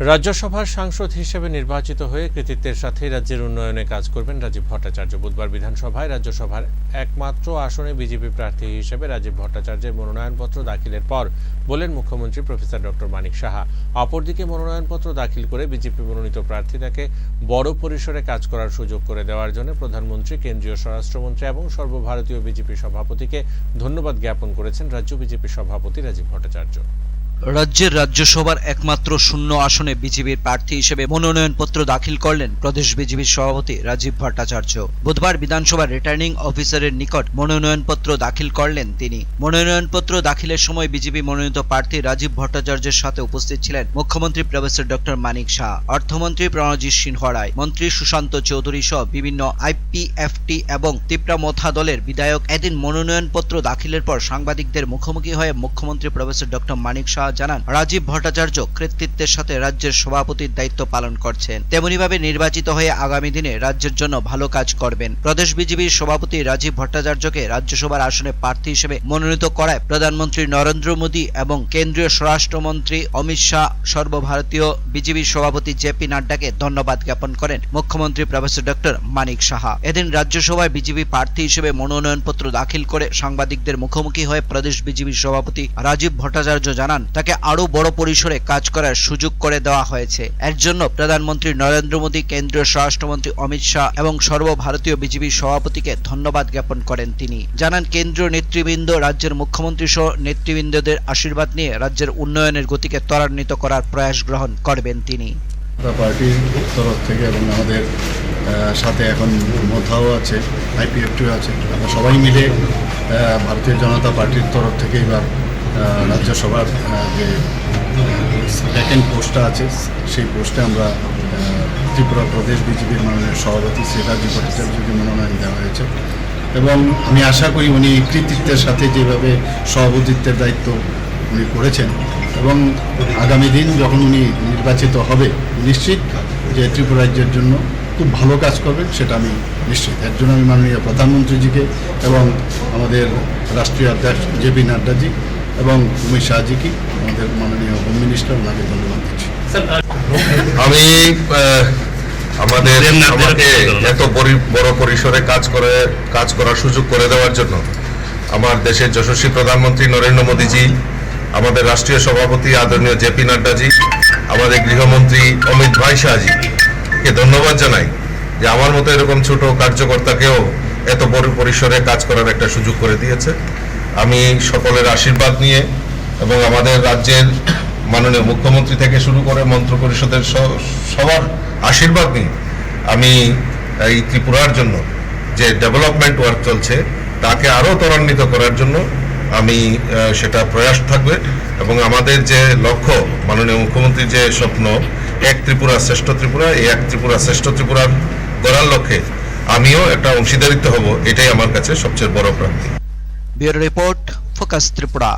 রাজ্যসভার সাংসদ হিসেবে নির্বাচিত হয়ে কৃতিত্বের সাথে রাজ্যের উন্নয়নে কাজ করবেন রাজীব ভট্টাচার্য। বুধবার বিধানসভায় রাজ্যসভার একমাত্র আসনে বিজেপি প্রার্থী হিসেবে রাজীব ভট্টাচার্যের মনোনয়নপত্র দাখিলের পর বলেন মুখ্যমন্ত্রী প্রফেসর ডক্টর মানিক সাহা। অপরদিকে মনোনয়নপত্র দাখিল করে বিজেপি মনোনীত প্রার্থীতাকে বড় পরিসরে কাজ করার সুযোগ করে দেওয়ার জন্য প্রধানমন্ত্রী, কেন্দ্রীয় স্বরাষ্ট্রমন্ত্রী এবং সর্বভারতীয় বিজেপি সভাপতিকে ধন্যবাদ জ্ঞাপন করেছেন রাজ্য বিজেপি সভাপতি রাজীব ভট্টাচার্য। রাজ্যের রাজ্যসভার একমাত্র শূন্য আসনে বিজেপির প্রার্থী হিসেবে মনোনয়নপত্র দাখিল করলেন প্রদেশ বিজেপির সভাপতি রাজীব ভট্টাচার্য। বুধবার বিধানসভার রিটার্নিং অফিসারের নিকট মনোনয়নপত্র দাখিল করলেন তিনি। মনোনয়নপত্র দাখিলের সময় বিজেপি মনোনীত প্রার্থী রাজীব ভট্টাচার্যের সাথে উপস্থিত ছিলেন মুখ্যমন্ত্রী প্রফেসর ডক্টর মানিক সাহা, অর্থমন্ত্রী প্রণজিৎ সিংহ রায়, মন্ত্রী সুশান্ত চৌধুরী সহ বিভিন্ন আইপিএফটি এবং ত্রিপুরা দলের বিধায়ক। এদিন মনোনয়নপত্র দাখিলের পর সাংবাদিকদের মুখোমুখি হয়ে মুখ্যমন্ত্রী প্রফেসর ডক্টর মানিক সাহা জানান, রাজীব ভট্টাচার্য কৃতিত্বের সাথে রাজ্যের সভাপতির দায়িত্ব পালন করছেন, তেমনিভাবে নির্বাচিত হয়ে আগামী দিনে রাজ্যের জন্য ভালো কাজ করবেন। প্রদেশ বিজেপির সভাপতি রাজীব ভট্টাচার্যকে রাজ্যসভার আসনে প্রার্থী হিসেবে মনোনীত করায় প্রধানমন্ত্রী নরেন্দ্র মোদী এবং কেন্দ্রীয় স্বরাষ্ট্রমন্ত্রী অমিত শাহ, সর্বভারতীয় বিজেপি সভাপতি জেপি নাড্ডাকে ধন্যবাদ জ্ঞাপন করেন মুখ্যমন্ত্রী প্রফেসর ডক্টর মানিক সাহা। এদিন রাজ্যসভায় বিজেপি প্রার্থী হিসেবে মনোনয়নপত্র দাখিল করে সাংবাদিকদের মুখোমুখি হয়ে প্রদেশ বিজেপির সভাপতি রাজীব ভট্টাচার্য জানান, তাকে আরো বড় পরিসরে কাজ করার সুযোগ করে দেওয়া হয়েছে। এর জন্য প্রধানমন্ত্রী নরেন্দ্র মোদী, কেন্দ্রীয় স্বরাষ্ট্রমন্ত্রী অমিত শাহ এবং সর্বভারতীয় বিজেপি সভাপতিকে ধন্যবাদ জ্ঞাপন করেন তিনি। জানান, কেন্দ্রীয় নেতৃবৃন্দ, রাজ্যের মুখ্যমন্ত্রী সহ নেতৃবৃন্দদের আশীর্বাদ নিয়ে রাজ্যের উন্নয়নের গতিকে ত্বরান্বিত করার প্রয়াস গ্রহণ করবেন তিনি। পার্টির তরফ থেকে এবং আমাদের সাথে এখন মোথাও আছে, আইপিএফটিও আছে, আমরা সবাই মিলে ভারতীয় জনতা পার্টির তরফ থেকে এবার রাজ্যসভার যে ভ্যাকেন্ট পোস্টটা আছে সেই পোস্টে আমরা ত্রিপুরা প্রদেশ বিজেপির মাননীয় সভাপতি শ্রী রাজীব ভট্টাচার্যকে মনোনয়ন দেওয়া হয়েছে এবং আমি আশা করি উনি কৃতিত্বের সাথে যেভাবে সভাপতিত্বের দায়িত্ব উনি করেছেন এবং আগামী দিন যখন উনি নির্বাচিত হবে নিশ্চিত যে ত্রিপুরা রাজ্যের জন্য খুব ভালো কাজ করবেন, সেটা আমি নিশ্চিত। এর জন্য আমি মাননীয় প্রধানমন্ত্রীজিকে এবং আমাদের রাষ্ট্রীয় অধ্যক্ষ জেপি নাড্ডাজি এবং অমিত শাহজিকে, আমাদের মাননীয় হোম মিনিস্টার, ওনাকে ধন্যবাদ দিচ্ছি। আমি আমাকে এত বড় পরিসরে কাজ করার সুযোগ করে দেওয়ার জন্য আমার দেশের যশস্বী প্রধানমন্ত্রী নরেন্দ্র মোদীজি, আমাদের রাষ্ট্রীয় সভাপতি আদরণীয় জেপি নাড্ডাজি, আমাদের গৃহমন্ত্রী অমিত ভাই শাহজিকে ধন্যবাদ জানাই যে আমার মতো এরকম ছোট কার্যকর্তাকেও এত বড় পরিসরে কাজ করার একটা সুযোগ করে দিয়েছে। আমি সকলের আশীর্বাদ নিয়ে এবং আমাদের রাজ্যের মাননীয় মুখ্যমন্ত্রী থেকে শুরু করে মন্ত্রিপরিষদের সবার আশীর্বাদ নিয়ে আমি এই ত্রিপুরার জন্য যে ডেভেলপমেন্ট ওয়ার্ক চলছে তাকে আরও ত্বরান্বিত করার জন্য আমি সেটা প্রয়াস থাকবে এবং আমাদের যে লক্ষ্য, মাননীয় মুখ্যমন্ত্রীর যে স্বপ্ন এক ত্রিপুরা শ্রেষ্ঠ ত্রিপুরা, এই এক ত্রিপুরা শ্রেষ্ঠ ত্রিপুরার গড়ার লক্ষ্যে আমিও একটা অংশীদারিত্ব হব, এটাই আমার কাছে সবচেয়ে বড় প্রাপ্তি। Bureau report, focus Tripura.